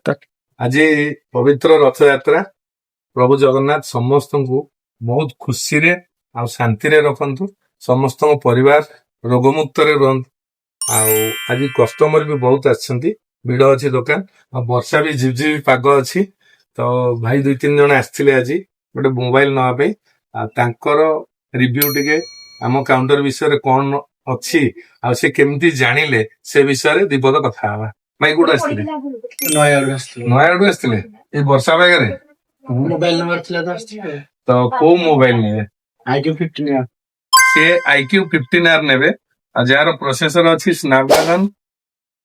आज पवित्र रथयात्रा प्रभु जगन्नाथ समस्त को बहुत खुशी रे आ शांति रे रखंतु समस्त परिवार रोगमुक्त रे रहंतु। आज कस्टमर भी बहुत आछंती भिड़ अच्छी दुकान आ वर्षा भी झिपझिपी पाग अच्छी तो भाई 2-3 जन आसथिले आज गोटे मोबाइल नवा पे तांकर रिव्यू टिके आम काउंटर विषय कौन अच्छी आ से केमती जानिले से विषय दीपद कथा हवा। भाई कोड आसथिले नयागढ़ आसथिले ए वर्षा पागरे मोबाइल नंबर थिला तो आसथिले तो को मोबाइल ने iQOO 15R से iQOO 15R नेबे आ जार प्रोसेसर अछि स्नैपड्रैगन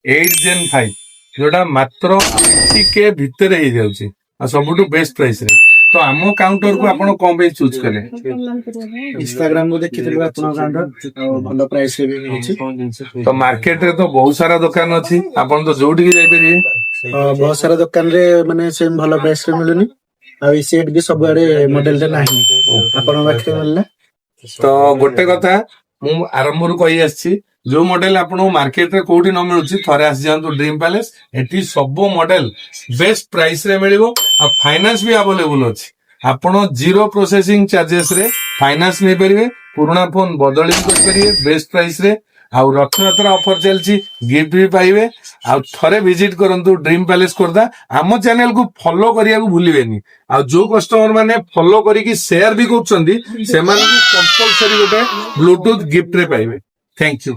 8 Gen 5 जोटा मात्र 80K भितर हे जाउची आ सबुटु बेस्ट प्राइस रे तो आमो काउंटर को आपण कोन पे चूज करे इंस्टाग्राम को देखिथिलु आपण काउंटर भलो प्राइस रे भी मिलछि तो मार्केट रे तो बहुत सारा दुकान अछि आपण तो जोठी के जाई परिए बहुत सारा दुकान रे माने सेम भलो प्राइस रे मिलुनी आ ई सेट भी सब आड़े मॉडल रे नाही आपण बाखरे मिलला तो गोटे कथा मु आरंभ रु कहि आछि जो मॉडल आपन मार्केट रे कोठी न मिलुछि थरे आसी जांतु ड्रीम पैलेस एटी सब मॉडल बेस्ट प्राइस रे मिलिबो आ फाइनेंस भी अवेलेबल अछि आपण जीरो प्रोसेसिंग चार्जेस रे फाइनेंस नै परिबे पुराना फोन बदली कर परिबे बेस्ट प्राइस रे आ रथयात्रा ऑफर चलछि गिफ्ट भी पाइबे आ थरे विजिट करंतु ड्रीम पैलेस करदा आम चैनल को फॉलो करिया को भूलिबेनी आ जो कस्टमर माने फॉलो करी की शेयर भी करछंती से माने कंपलसरी गोटे ब्लूटूथ गिफ्ट रे पाइबे। Thank you.